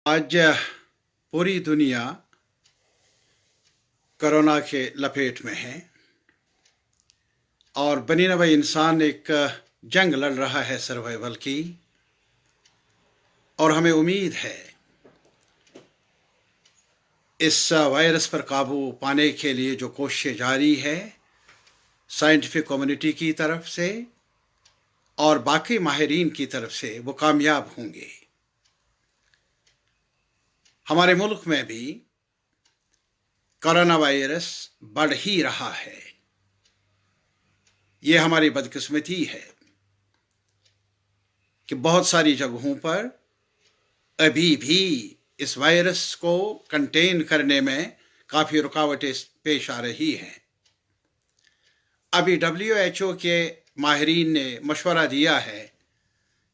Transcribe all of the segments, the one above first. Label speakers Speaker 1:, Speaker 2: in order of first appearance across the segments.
Speaker 1: आज पूरी दुनिया कोरोना के लपेट में है और बनी नवा इंसान एक जंग लड़ रहा है सर्वाइवल की। और हमें उम्मीद है इस वायरस पर काबू पाने के लिए जो कोशिशें जारी है साइंटिफिक कम्युनिटी की तरफ से और बाकी माहिरीन की तरफ से, वो कामयाब होंगे। हमारे मुल्क में भी कोरोना वायरस बढ़ ही रहा है। ये हमारी बदकिस्मती है कि बहुत सारी जगहों पर अभी भी इस वायरस को कंटेन करने में काफ़ी रुकावटें पेश आ रही हैं। अभी WHO के माहिरीन ने मशवरा दिया है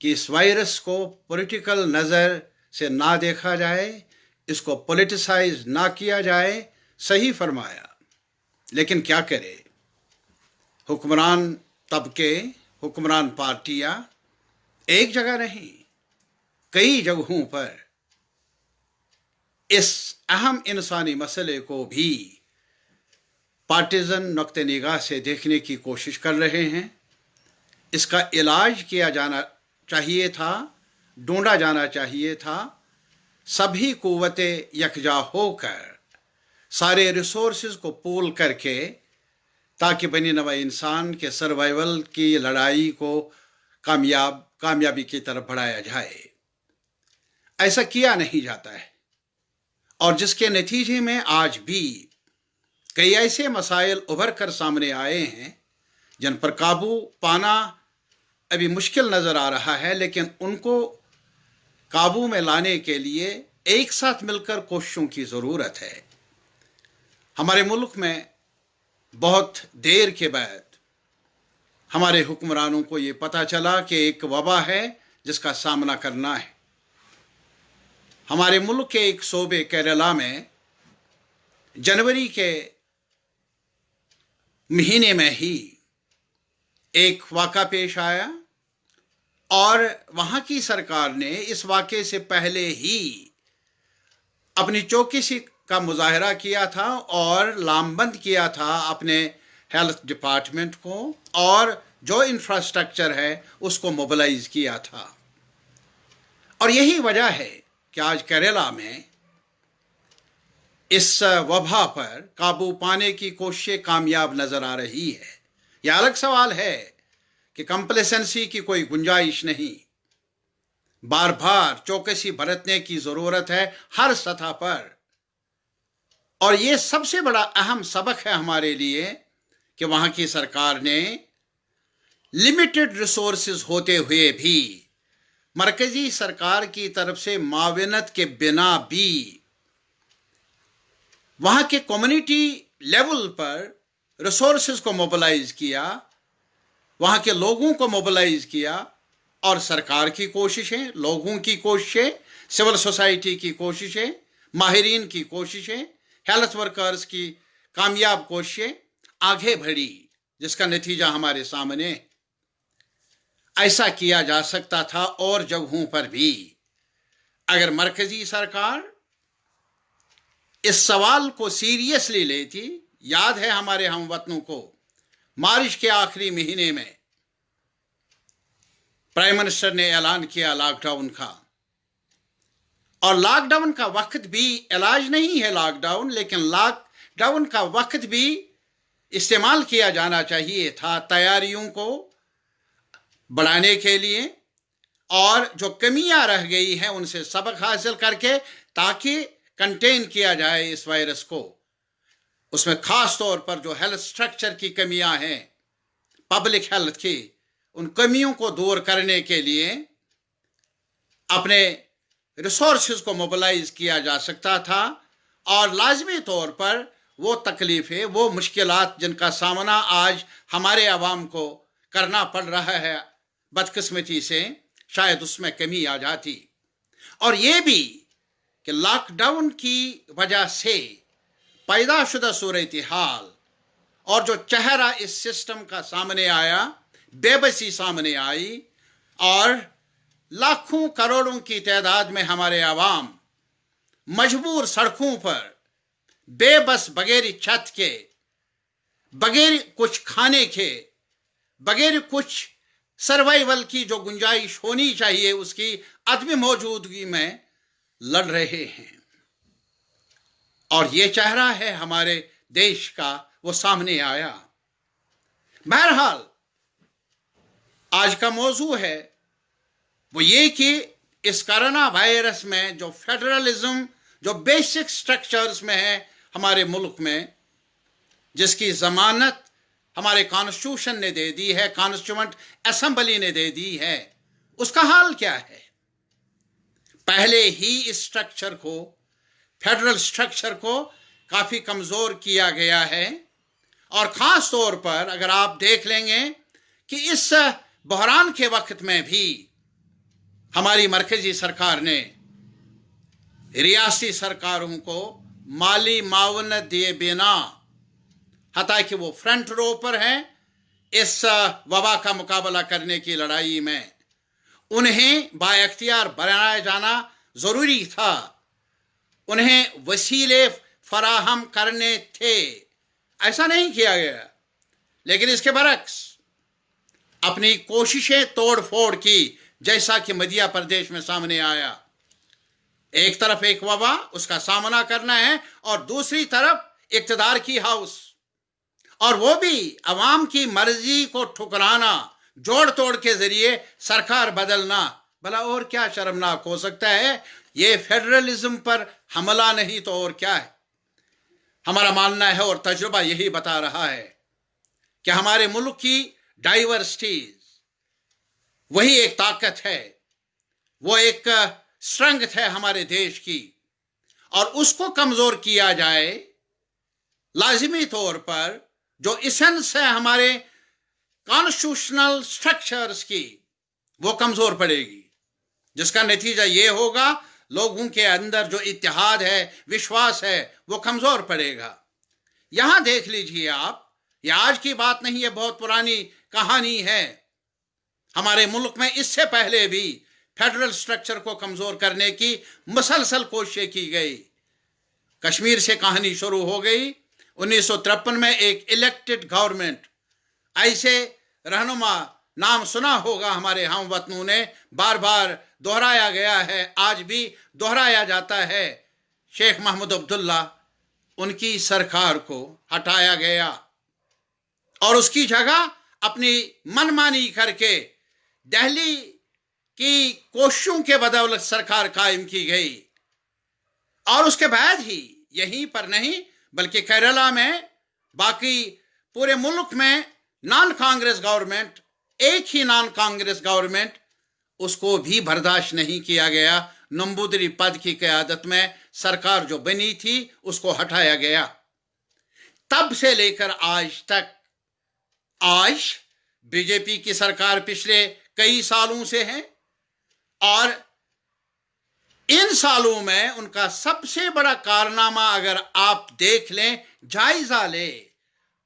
Speaker 1: कि इस वायरस को पॉलिटिकल नज़र से ना देखा जाए, इसको पॉलिटिसाइज ना किया जाए। सही फरमाया, लेकिन क्या करे, हुक्मरान तबके, हुक्मरान पार्टियां एक जगह नहीं कई जगहों पर इस अहम इंसानी मसले को भी पार्टीजन नुक्ते निगाह से देखने की कोशिश कर रहे हैं। इसका इलाज किया जाना चाहिए था, ढूंढा जाना चाहिए था। सभी कुव्वतें यकजा होकर सारे रिसोर्सेज को पूल करके, ताकि बनी नवा इंसान के सर्वाइवल की लड़ाई को कामयाबी की तरफ बढ़ाया जाए। ऐसा किया नहीं जाता है और जिसके नतीजे में आज भी कई ऐसे मसाइल उभर कर सामने आए हैं जिन पर काबू पाना अभी मुश्किल नज़र आ रहा है, लेकिन उनको काबू में लाने के लिए एक साथ मिलकर कोशिशों की ज़रूरत है। हमारे मुल्क में बहुत देर के बाद हमारे हुक्मरानों को ये पता चला कि एक वबा है जिसका सामना करना है। हमारे मुल्क के एक सूबे केरला में जनवरी के महीने में ही एक वाक़ा पेश आया और वहाँ की सरकार ने इस वाक़े से पहले ही अपनी चौकसी का मुजाहरा किया था और लामबंद किया था अपने हेल्थ डिपार्टमेंट को, और जो इंफ्रास्ट्रक्चर है उसको मोबिलाइज किया था। और यही वजह है कि आज केरला में इस वबा पर काबू पाने की कोशिशें कामयाब नज़र आ रही है। यह अलग सवाल है कि कंप्लेसेंसी की कोई गुंजाइश नहीं, बार बार चौकसी बरतने की ज़रूरत है हर सतह पर। और ये सबसे बड़ा अहम सबक है हमारे लिए कि वहाँ की सरकार ने लिमिटेड रिसोर्सेज होते हुए भी मरकज़ी सरकार की तरफ से माविनत के बिना भी वहाँ के कम्युनिटी लेवल पर रिसोर्सेज को मोबिलाइज किया, वहाँ के लोगों को मोबिलाइज किया। और सरकार की कोशिशें, लोगों की कोशिशें, सिविल सोसाइटी की कोशिशें, माहिरीन की कोशिशें, हेल्थ वर्कर्स की कामयाब कोशिशें आगे बढ़ी, जिसका नतीजा हमारे सामने। ऐसा किया जा सकता था और जगहों पर भी, अगर मरकजी सरकार इस सवाल को सीरियसली लेती। याद है हमारे हमवतनों को, मार्च के आखिरी महीने में प्राइम मिनिस्टर ने ऐलान किया लॉकडाउन का, और लॉकडाउन का वक्त भी इलाज नहीं है लॉकडाउन, लेकिन लॉकडाउन का वक्त भी इस्तेमाल किया जाना चाहिए था तैयारियों को बढ़ाने के लिए, और जो कमियां रह गई हैं उनसे सबक हासिल करके ताकि कंटेन किया जाए इस वायरस को। उसमें खास तौर पर जो हेल्थ स्ट्रक्चर की कमियां हैं, पब्लिक हेल्थ की, उन कमियों को दूर करने के लिए अपने रिसोर्सेज को मोबिलाइज किया जा सकता था। और लाजमी तौर पर वो तकलीफ़ें, वो मुश्किलात जिनका सामना आज हमारे अवाम को करना पड़ रहा है बदकिस्मती से, शायद उसमें कमी आ जाती। और ये भी कि लॉकडाउन की वजह से पैदा शुदा सूरत हाल और जो चेहरा इस सिस्टम का सामने आया, बेबसी सामने आई, और लाखों करोड़ों की तादाद में हमारे आवाम मजबूर सड़कों पर बेबस, बगैर छत के, बगैर कुछ खाने के, बगैर कुछ सर्वाइवल की जो गुंजाइश होनी चाहिए उसकी अदम मौजूदगी में लड़ रहे हैं। और ये चेहरा है हमारे देश का, वो सामने आया। बहरहाल आज का मौजू है वो ये कि इस कोरोना वायरस में जो फेडरलिज्म, जो बेसिक स्ट्रक्चर्स में है हमारे मुल्क में, जिसकी जमानत हमारे कॉन्स्टिट्यूशन ने दे दी है, कॉन्स्टिट्यूएंट असेंबली ने दे दी है, उसका हाल क्या है? पहले ही इस स्ट्रक्चर को, फेडरल स्ट्रक्चर को काफी कमजोर किया गया है। और खास तौर पर अगर आप देख लेंगे कि इस बहरान के वक्त में भी हमारी मरकजी सरकार ने रियासती सरकारों को माली मावनत दिए बिना, हता कि वो फ्रंट रो पर हैं इस वबा का मुकाबला करने की लड़ाई में, उन्हें बाइख्तियार बनाया जाना जरूरी था। उन्हें वसीले फराहम करने थे, ऐसा नहीं किया गया। लेकिन इसके बरक्स अपनी कोशिशें तोड़ फोड़ की, जैसा कि मध्य प्रदेश में सामने आया। एक तरफ एक वबा, उसका सामना करना है, और दूसरी तरफ इक्तदार की हाउस, और वो भी अवाम की मर्जी को ठुकराना, जोड़ तोड़ के जरिए सरकार बदलना। भला और क्या शर्मनाक हो सकता है? ये फेडरलिज्म पर हमला नहीं तो और क्या है? हमारा मानना है और तजुर्बा यही बता रहा है कि हमारे मुल्क की डाइवर्सिटीज वही एक ताकत है, वो एक स्ट्रेंथ है हमारे देश की, और उसको कमजोर किया जाए, लाजिमी तौर पर जो इसेंस है हमारे कॉन्स्टिट्यूशनल स्ट्रक्चर्स की, वो कमजोर पड़ेगी, जिसका नतीजा ये होगा लोगों के अंदर जो इत्तेहाद है, विश्वास है, वो कमजोर पड़ेगा। यहां देख लीजिए आप, ये आज की बात नहीं है, बहुत पुरानी कहानी है। हमारे मुल्क में इससे पहले भी फेडरल स्ट्रक्चर को कमजोर करने की मुसलसल कोशिशें की गई। कश्मीर से कहानी शुरू हो गई। 1953 में एक इलेक्टेड गवर्नमेंट, ऐसे रहनुमा नाम सुना होगा हमारे हम वतनों ने, बार बार दोहराया गया है, आज भी दोहराया जाता है। शेख महमूद अब्दुल्ला, उनकी सरकार को हटाया गया और उसकी जगह अपनी मनमानी करके दिल्ली की कोशिशों के बदौलत सरकार कायम की गई। और उसके बाद ही यहीं पर नहीं बल्कि केरला में, बाकी पूरे मुल्क में नॉन कांग्रेस गवर्नमेंट, एक ही नॉन कांग्रेस गवर्नमेंट, उसको भी बर्दाश्त नहीं किया गया। नंबूदरी पद की क़यादत में सरकार जो बनी थी उसको हटाया गया। तब से लेकर आज तक, आज बीजेपी की सरकार पिछले कई सालों से है, और इन सालों में उनका सबसे बड़ा कारनामा अगर आप देख लें, जायजा ले,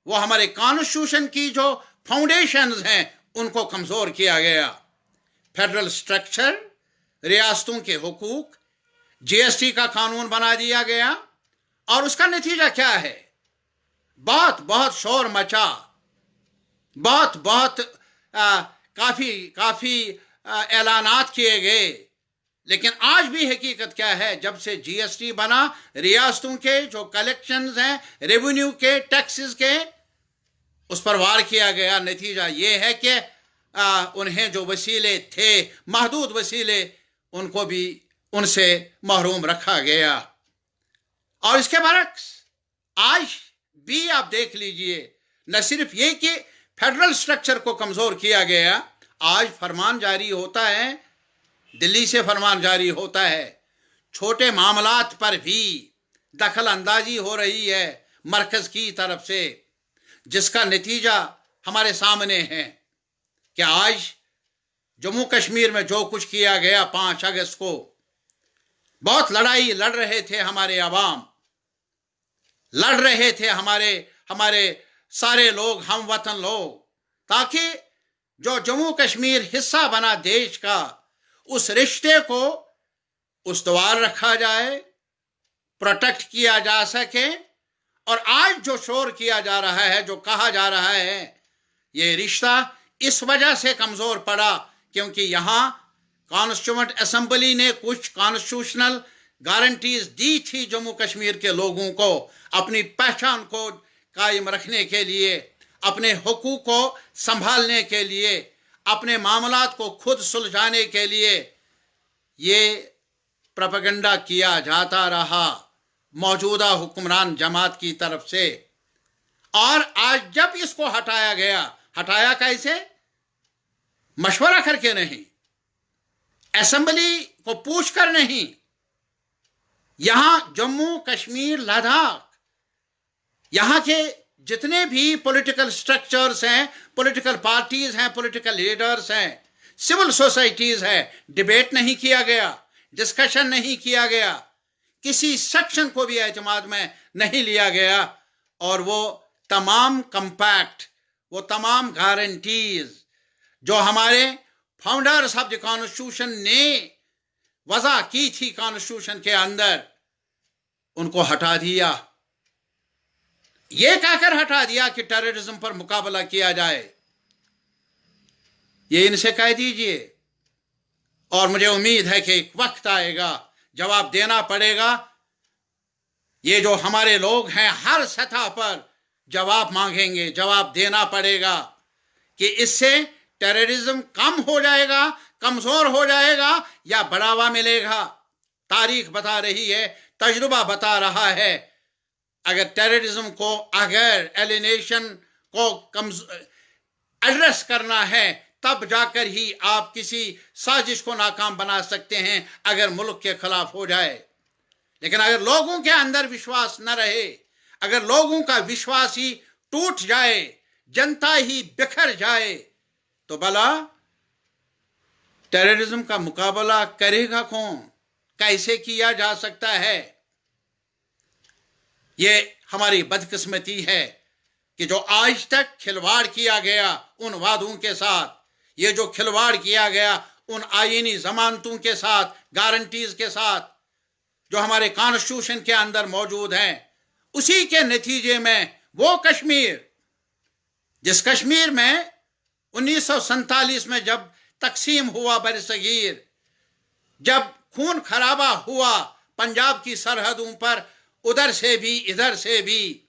Speaker 1: वो हमारे कॉन्स्टिट्यूशन की जो फाउंडेशंस हैं उनको कमजोर किया गया। फेडरल स्ट्रक्चर, रियासतों के हुकूक, जीएसटी का कानून बना दिया गया, और उसका नतीजा क्या है? बहुत बहुत शोर मचा, बहुत बहुत काफी ऐलानात किए गए। लेकिन आज भी हकीकत क्या है? जब से जीएसटी बना, रियासतों के जो कलेक्शंस हैं, रेवेन्यू के, टैक्सेस के, उस पर वार किया गया। नतीजा ये है कि उन्हें जो वसीले थे, महदूद वसीले, उनको भी उनसे महरूम रखा गया। और इसके बरक्स आज भी आप देख लीजिए, न सिर्फ ये कि फेडरल स्ट्रक्चर को कमजोर किया गया, आज फरमान जारी होता है, दिल्ली से फरमान जारी होता है, छोटे मामलात पर भी दखल अंदाजी हो रही है मरकज की तरफ से, जिसका नतीजा हमारे सामने है कि आज जम्मू कश्मीर में जो कुछ किया गया 5 अगस्त को, बहुत लड़ाई लड़ रहे थे हमारे अवाम, लड़ रहे थे हमारे सारे लोग, हम वतन लोग, ताकि जो जम्मू कश्मीर हिस्सा बना देश का, उस रिश्ते को उस्तवार रखा जाए, प्रोटेक्ट किया जा सके। और आज जो शोर किया जा रहा है, जो कहा जा रहा है, ये रिश्ता इस वजह से कमज़ोर पड़ा क्योंकि यहाँ कॉन्स्टिट्यूएंट असेंबली ने कुछ कॉन्स्टिट्यूशनल गारंटीज दी थी जम्मू कश्मीर के लोगों को अपनी पहचान को कायम रखने के लिए, अपने हुकूक को संभालने के लिए, अपने मामलात को खुद सुलझाने के लिए। ये प्रोपेगेंडा किया जाता रहा मौजूदा हुक्मरान जमात की तरफ से। और आज जब इसको हटाया गया, हटाया कैसे? मशवरा करके नहीं, असेंबली को पूछकर नहीं। यहां जम्मू कश्मीर लद्दाख, यहां के जितने भी पॉलिटिकल स्ट्रक्चर्स हैं, पॉलिटिकल पार्टीज हैं, पॉलिटिकल लीडर्स हैं, सिविल सोसाइटीज है, डिबेट नहीं किया गया, डिस्कशन नहीं किया गया, किसी सेक्शन को भी एतमाद में नहीं लिया गया। और वो तमाम कंपैक्ट, वो तमाम गारंटीज जो हमारे फाउंडर्स ऑफ द कॉन्स्टिट्यूशन ने वज़ा की थी कॉन्स्टिट्यूशन के अंदर, उनको हटा दिया। ये कहकर हटा दिया कि टेररिज्म पर मुकाबला किया जाए। ये इनसे कह दीजिए। और मुझे उम्मीद है कि एक वक्त आएगा, जवाब देना पड़ेगा। ये जो हमारे लोग हैं हर सतह पर जवाब मांगेंगे, जवाब देना पड़ेगा कि इससे टेररिज्म कम हो जाएगा, कमजोर हो जाएगा या बढ़ावा मिलेगा। तारीख बता रही है, तजुर्बा बता रहा है, अगर टेररिज्म को, अगर एलिनेशन को एड्रेस करना है तब जाकर ही आप किसी साजिश को नाकाम बना सकते हैं अगर मुल्क के खिलाफ हो जाए। लेकिन अगर लोगों के अंदर विश्वास न रहे, अगर लोगों का विश्वास ही टूट जाए, जनता ही बिखर जाए, तो भला टेररिज्म का मुकाबला करेगा कौन? कैसे किया जा सकता है? ये हमारी बदकिस्मती है कि जो आज तक खिलवाड़ किया गया उन वादों के साथ, ये जो खिलवाड़ किया गया उन आईनी जमानतों के साथ, गारंटीज के साथ जो हमारे कॉन्स्टिट्यूशन के अंदर मौजूद हैं, उसी के नतीजे में वो कश्मीर, जिस कश्मीर में 1947 में जब तकसीम हुआ बरसगीर, जब खून खराबा हुआ पंजाब की सरहदों पर, उधर से भी इधर से भी,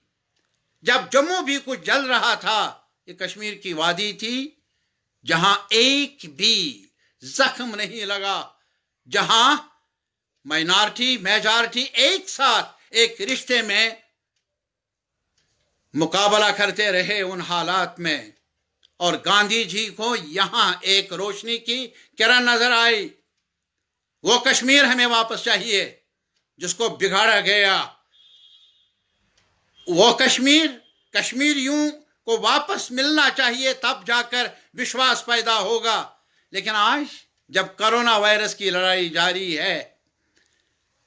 Speaker 1: जब जम्मू भी कुछ जल रहा था, ये कश्मीर की वादी थी जहां एक भी जख्म नहीं लगा, जहां माइनॉरिटी मेजॉरिटी एक साथ एक रिश्ते में मुकाबला करते रहे उन हालात में। और गांधी जी को यहां एक रोशनी की किरण नजर आई। वो कश्मीर हमें वापस चाहिए जिसको बिगाड़ा गया। वो कश्मीरियों को वापस मिलना चाहिए, तब जाकर विश्वास पैदा होगा। लेकिन आज जब कोरोना वायरस की लड़ाई जारी है,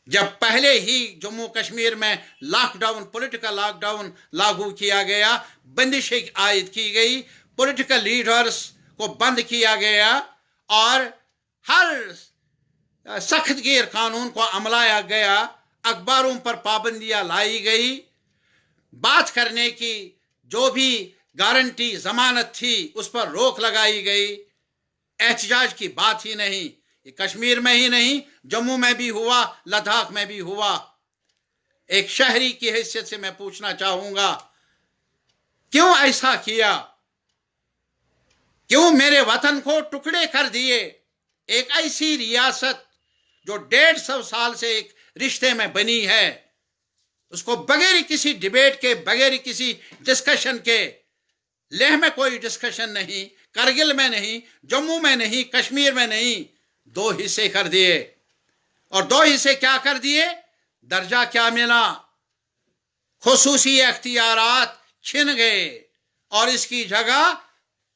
Speaker 1: जब पहले ही जम्मू कश्मीर में लॉकडाउन, पॉलिटिकल लॉकडाउन लागू किया गया, बंदिशें आयद की गई, पॉलिटिकल लीडर्स को बंद किया गया और हर सख्त गिर कानून को अमलाया गया, अखबारों पर पाबंदियां लाई गई, बात करने की जो भी गारंटी जमानत थी उस पर रोक लगाई गई, एहतजाज की बात ही नहीं। ये कश्मीर में ही नहीं, जम्मू में भी हुआ, लद्दाख में भी हुआ। एक शहरी की हैसियत से मैं पूछना चाहूंगा, क्यों ऐसा किया? क्यों मेरे वतन को टुकड़े कर दिए? एक ऐसी रियासत जो 150 साल से एक रिश्ते में बनी है, उसको बगैर किसी डिबेट के, बगैर किसी डिस्कशन के, लेह में कोई डिस्कशन नहीं, करगिल में नहीं, जम्मू में नहीं, कश्मीर में नहीं, 2 हिस्से कर दिए। और 2 हिस्से क्या कर दिए? दर्जा क्या मिला? खुसूसी अख्तियारात छिन गए और इसकी जगह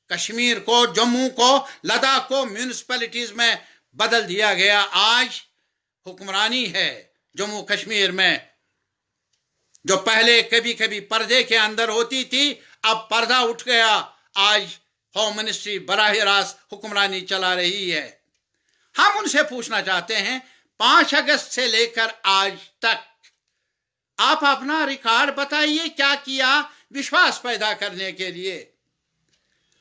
Speaker 1: कश्मीर को, जम्मू को, लद्दाख को म्यूनिसिपैलिटीज में बदल दिया गया। आज हुक्मरानी है जम्मू कश्मीर में, जो पहले कभी कभी पर्दे के अंदर होती थी, अब पर्दा उठ गया। आज होम मिनिस्ट्री बराह रास्त हुक्मरानी चला रही है। हम उनसे पूछना चाहते हैं, 5 अगस्त से लेकर आज तक आप अपना रिकॉर्ड बताइए, क्या किया विश्वास पैदा करने के लिए।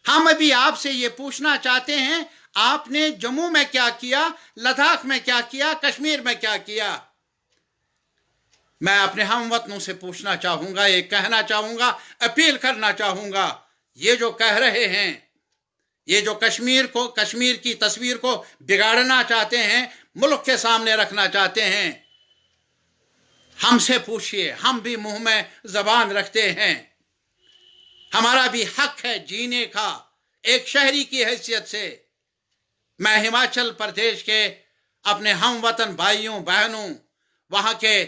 Speaker 1: हम अभी आपसे ये पूछना चाहते हैं, आपने जम्मू में क्या किया, लद्दाख में क्या किया, कश्मीर में क्या किया। मैं अपने हमवतनों से पूछना चाहूंगा, ये कहना चाहूंगा, अपील करना चाहूंगा, ये जो कह रहे हैं, ये जो कश्मीर की तस्वीर को बिगाड़ना चाहते हैं, मुल्क के सामने रखना चाहते हैं, हमसे पूछिए। हम भी मुंह में जबान रखते हैं, हमारा भी हक है जीने का एक शहरी की हैसियत से। मैं हिमाचल प्रदेश के अपने हमवतन भाइयों बहनों, वहां के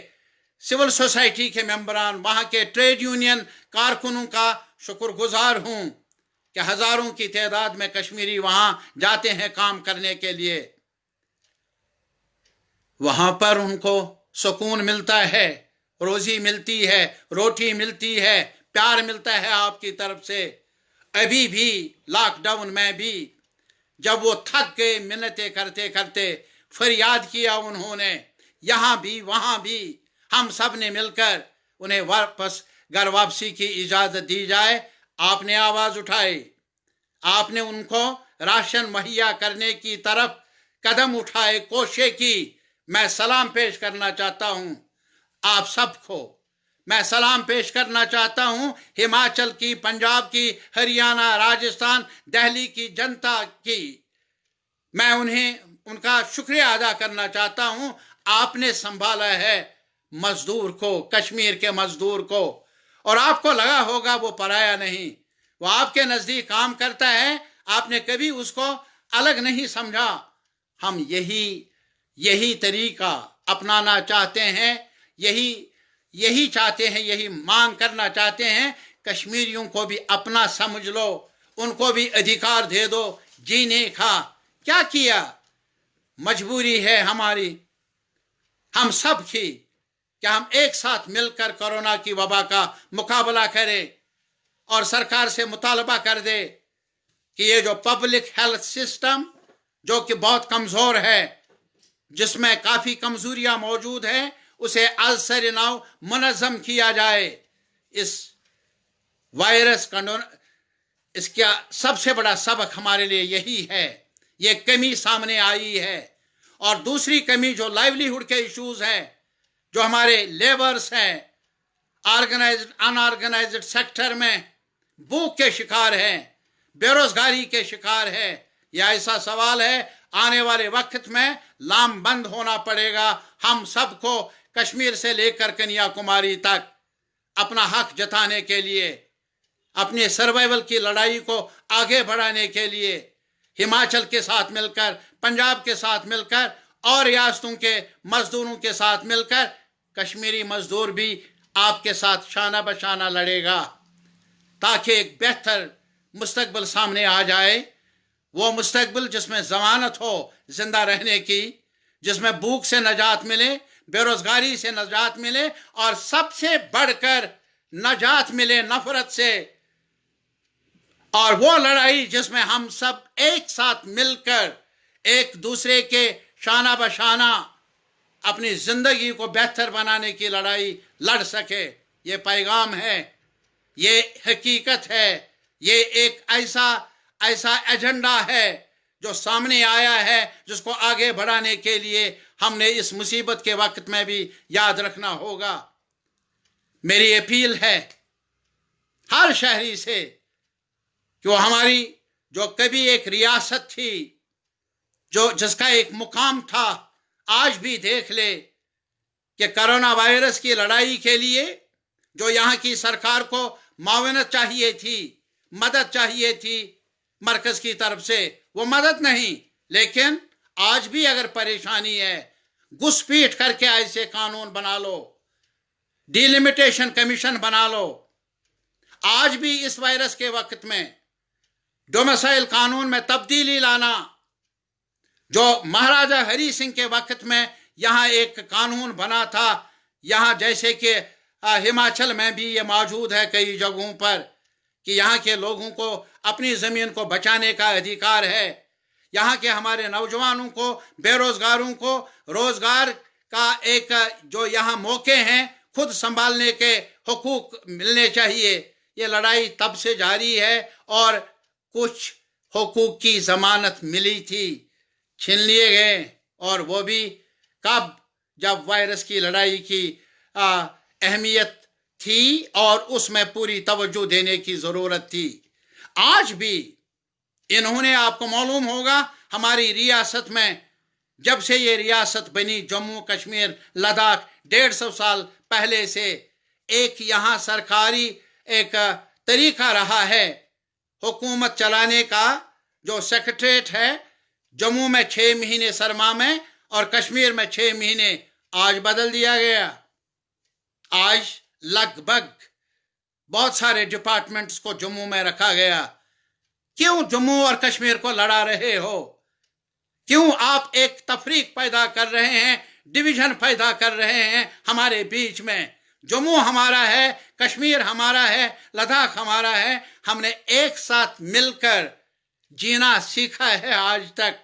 Speaker 1: सिविल सोसाइटी के मेंबरान, वहां के ट्रेड यूनियन कारकुनों का शुक्रगुजार हूं कि हजारों की तादाद में कश्मीरी वहां जाते हैं काम करने के लिए। वहां पर उनको सुकून मिलता है, रोजी मिलती है, रोटी मिलती है, प्यार मिलता है आपकी तरफ से। अभी भी लॉकडाउन में भी जब वो थक गए, मिन्नतें करते करते फरियाद किया उन्होंने, यहां भी वहां भी हम सब ने मिलकर उन्हें वापस घर वापसी की इजाजत दी जाए। आपने आवाज उठाई, आपने उनको राशन मुहैया करने की तरफ कदम उठाए, कोशिश की। मैं सलाम पेश करना चाहता हूं आप सबको, मैं सलाम पेश करना चाहता हूं हिमाचल की, पंजाब की, हरियाणा, राजस्थान, दिल्ली की जनता की। मैं उनका शुक्रिया अदा करना चाहता हूं। आपने संभाला है मजदूर को, कश्मीर के मजदूर को, और आपको लगा होगा वो पराया नहीं, वो आपके नजदीक काम करता है, आपने कभी उसको अलग नहीं समझा। हम यही तरीका अपनाना चाहते हैं, यही चाहते हैं, यही मांग करना चाहते हैं। कश्मीरियों को भी अपना समझ लो, उनको भी अधिकार दे दो जीने का। क्या किया, मजबूरी है हमारी, हम सब की, कि हम एक साथ मिलकर कोरोना की वबा का मुकाबला करें और सरकार से मुतालबा कर दे कि ये जो पब्लिक हेल्थ सिस्टम जो कि बहुत कमजोर है, जिसमें काफी कमजोरियां मौजूद हैं, उसे अलसर नाव मुनज़्ज़म किया जाए। इस वायरस का इसका सबसे बड़ा सबक हमारे लिए यही है, ये कमी सामने आई है। और दूसरी कमी जो लाइवलीहुड के इश्यूज हैं, जो हमारे लेबर्स हैं, ऑर्गेनाइज्ड अनऑर्गेनाइज्ड सेक्टर में भूख के शिकार हैं, बेरोजगारी के शिकार है। यह ऐसा सवाल है, आने वाले वक्त में लामबंद होना पड़ेगा हम सबको, कश्मीर से लेकर कन्याकुमारी तक, अपना हक जताने के लिए, अपने सर्वाइवल की लड़ाई को आगे बढ़ाने के लिए। हिमाचल के साथ मिलकर, पंजाब के साथ मिलकर और रियासतों के मजदूरों के साथ मिलकर कश्मीरी मजदूर भी आपके साथ शाना बशाना लड़ेगा, ताकि एक बेहतर मुस्तकबिल सामने आ जाए। वो मुस्तकबिल जिसमें जमानत हो जिंदा रहने की, जिसमें भूख से नजात मिले, बेरोजगारी से नजात मिले, और सबसे बढ़कर नजात मिले नफरत से। और वो लड़ाई जिसमें हम सब एक साथ मिलकर एक दूसरे के शाना बशाना अपनी जिंदगी को बेहतर बनाने की लड़ाई लड़ सके। ये पैगाम है, ये हकीकत है, ये एक ऐसा एजेंडा है जो सामने आया है, जिसको आगे बढ़ाने के लिए हमने इस मुसीबत के वक्त में भी याद रखना होगा। मेरी अपील है हर शहरी से कि वो हमारी जो कभी एक रियासत थी, जो जिसका एक मुकाम था, आज भी देख ले कि कोरोना वायरस की लड़ाई के लिए जो यहाँ की सरकार को मावनत चाहिए थी, मदद चाहिए थी मरकज की तरफ से, वो मदद नहीं। लेकिन आज भी अगर परेशानी है, घुसपैठ करके ऐसे कानून बना लो, डिलिमिटेशन कमीशन बना लो। आज भी इस वायरस के वक्त में डोमिसाइल कानून में तब्दीली लाना, जो महाराजा हरि सिंह के वक्त में यहाँ एक कानून बना था, यहाँ जैसे कि हिमाचल में भी ये मौजूद है कई जगहों पर, कि यहाँ के लोगों को अपनी ज़मीन को बचाने का अधिकार है। यहाँ के हमारे नौजवानों को, बेरोजगारों को रोजगार का एक जो यहाँ मौके हैं खुद संभालने के हुकूक मिलने चाहिए। ये लड़ाई तब से जारी है और कुछ हुकूक की जमानत मिली थी, छीन लिए गए, और वो भी कब, जब वायरस की लड़ाई की अहमियत थी और उसमें पूरी तवज्जो देने की ज़रूरत थी। आज भी इन्होंने, आपको मालूम होगा, हमारी रियासत में जब से ये रियासत बनी, जम्मू कश्मीर लद्दाख, 150 साल पहले से एक यहाँ सरकारी एक तरीका रहा है हुकूमत चलाने का। जो सेक्रेटरीट है जम्मू में 6 महीने सरमा में और कश्मीर में 6 महीने, आज बदल दिया गया। आज लगभग बहुत सारे डिपार्टमेंट्स को जम्मू में रखा गया। क्यों जम्मू और कश्मीर को लड़ा रहे हो? क्यों आप एक तफरीक पैदा कर रहे हैं, डिवीजन पैदा कर रहे हैं हमारे बीच में? जम्मू हमारा है, कश्मीर हमारा है, लद्दाख हमारा है। हमने एक साथ मिलकर जीना सीखा है। आज तक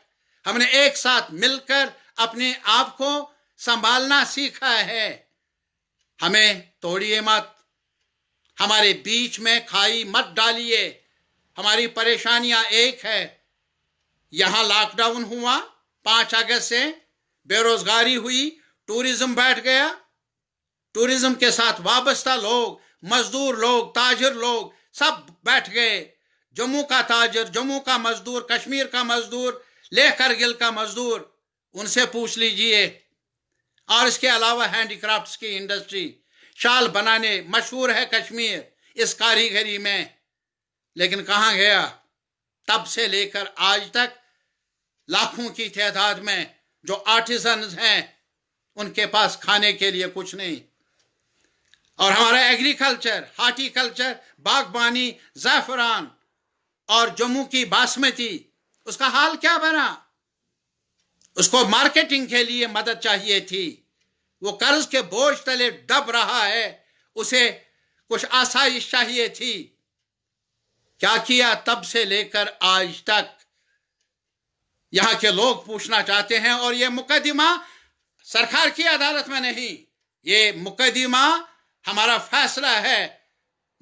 Speaker 1: हमने एक साथ मिलकर अपने आप को संभालना सीखा है। हमें तोड़िए मत, हमारे बीच में खाई मत डालिए। हमारी परेशानियां एक है। यहां लॉकडाउन हुआ 5 अगस्त से, बेरोजगारी हुई, टूरिज्म बैठ गया। टूरिज्म के साथ वाबस्ता लोग, मजदूर लोग, ताजिर लोग सब बैठ गए। जम्मू का ताजिर, जम्मू का मजदूर, कश्मीर का मजदूर, लेह करगिल का मजदूर, उनसे पूछ लीजिए। और इसके अलावा हैंडीक्राफ्ट्स की इंडस्ट्री, शाल बनाने मशहूर है कश्मीर इस कारीगरी में। लेकिन कहाँ गया? तब से लेकर आज तक लाखों की तादाद में जो आर्टिजन्स हैं, उनके पास खाने के लिए कुछ नहीं। और हमारा एग्रीकल्चर, हार्टिकल्चर, बागबानी, ज़ैफ़रान और जम्मू की बासमती, उसका हाल क्या बना? उसको मार्केटिंग के लिए मदद चाहिए थी। वो कर्ज के बोझ तले दब रहा है, उसे कुछ आसाइश चाहिए थी। क्या किया तब से लेकर आज तक? यहां के लोग पूछना चाहते हैं। और ये मुकदमा सरकार की अदालत में नहीं, ये मुकदमा हमारा फैसला है,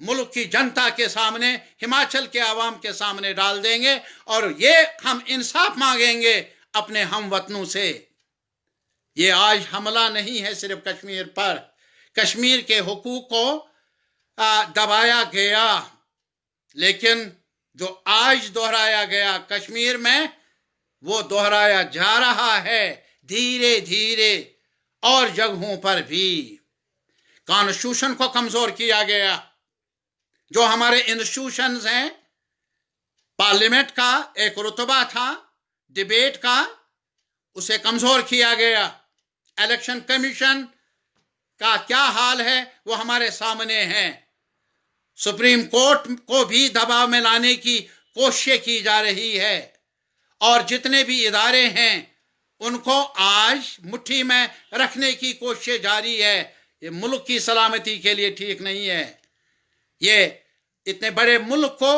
Speaker 1: मुल्क की जनता के सामने, हिमाचल के आवाम के सामने डाल देंगे। और ये हम इंसाफ मांगेंगे अपने हमवतनों से। ये आज हमला नहीं है सिर्फ कश्मीर पर, कश्मीर के हुकूक को दबाया गया, लेकिन जो आज दोहराया गया कश्मीर में, वो दोहराया जा रहा है धीरे धीरे और जगहों पर भी। कॉन्स्टिट्यूशन को कमजोर किया गया। जो हमारे इंस्टीट्यूशंस हैं, पार्लियामेंट का एक रुतबा था डिबेट का, उसे कमजोर किया गया। इलेक्शन कमीशन का क्या हाल है वो हमारे सामने है। सुप्रीम कोर्ट को भी दबाव में लाने की कोशिश की जा रही है। और जितने भी इदारे हैं उनको आज मुट्ठी में रखने की कोशिश जारी है। ये मुल्क की सलामती के लिए ठीक नहीं है। ये इतने बड़े मुल्क को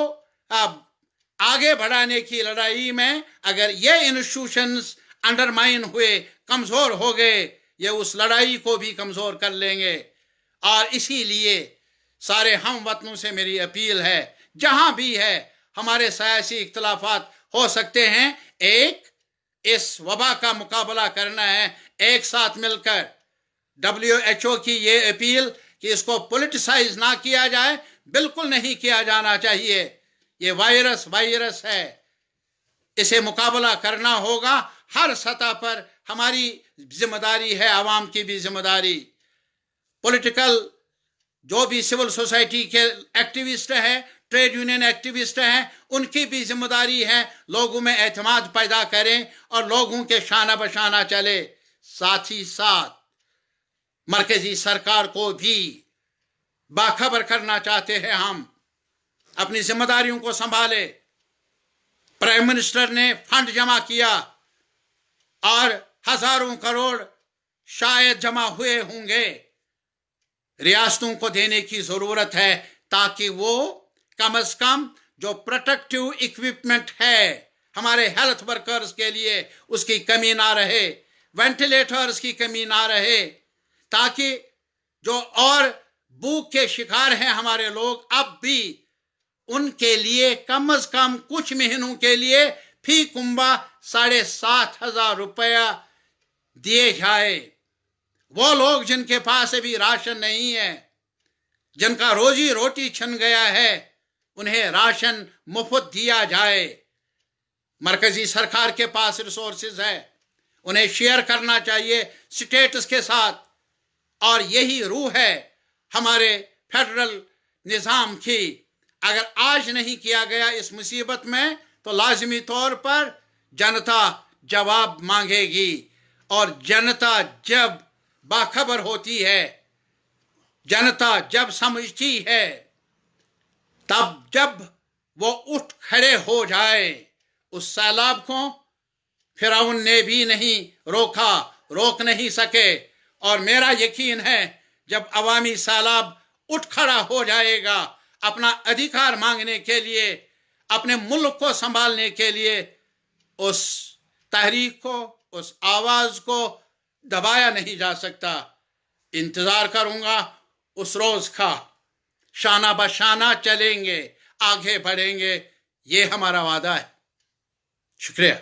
Speaker 1: अब आगे बढ़ाने की लड़ाई में अगर ये इंस्टीट्यूशंस अंडरमाइन हुए, कमजोर हो गए, ये उस लड़ाई को भी कमजोर कर लेंगे। और इसीलिए सारे हम वतनों से मेरी अपील है, जहां भी है हमारे सियासी इख्तलाफात हो सकते हैं, एक इस वबा का मुकाबला करना है एक साथ मिलकर। WHO की ये अपील कि इसको पॉलिटिसाइज ना किया जाए, बिल्कुल नहीं किया जाना चाहिए। ये वायरस है, इसे मुकाबला करना होगा हर सतह पर। हमारी जिम्मेदारी है, आवाम की भी जिम्मेदारी। पॉलिटिकल जो भी सिविल सोसाइटी के एक्टिविस्ट हैं, ट्रेड यूनियन एक्टिविस्ट हैं, उनकी भी जिम्मेदारी है लोगों में एतमाद पैदा करें और लोगों के शाना बशाना चले। साथ ही साथ मरकजी सरकार को भी बाखबर करना चाहते हैं हम, अपनी जिम्मेदारियों को संभाले। प्राइम मिनिस्टर ने फंड जमा किया और हजारों करोड़ शायद जमा हुए होंगे, रियासतों को देने की जरूरत है ताकि वो कम से कम जो प्रोटेक्टिव इक्विपमेंट है हमारे हेल्थ वर्कर्स के लिए उसकी कमी ना रहे, वेंटिलेटर्स की कमी ना रहे, ताकि जो और भूख के शिकार हैं हमारे लोग, अब भी उनके लिए कम से कम कुछ महीनों के लिए फी कुंभा 7,500 रुपया दिए जाए। वो लोग जिनके पास अभी राशन नहीं है, जिनका रोजी रोटी छिन गया है, उन्हें राशन मुफ्त दिया जाए। मरकजी सरकार के पास रिसोर्सेज है, उन्हें शेयर करना चाहिए स्टेट्स के साथ, और यही रूह है हमारे फेडरल निज़ाम की। अगर आज नहीं किया गया इस मुसीबत में, तो लाजमी तौर पर जनता जवाब मांगेगी, और जनता जब बाखबर होती है, जनता जब समझती है, तब जब वो उठ खड़े हो जाए, उस सैलाब को फिरौन ने भी नहीं रोका, रोक नहीं सके। और मेरा यकीन है जब अवामी सैलाब उठ खड़ा हो जाएगा अपना अधिकार मांगने के लिए, अपने मुल्क को संभालने के लिए, उस तहरीक को, उस आवाज को दबाया नहीं जा सकता। इंतजार करूंगा उस रोज का। शाना बशाना चलेंगे, आगे बढ़ेंगे, ये हमारा वादा है। शुक्रिया।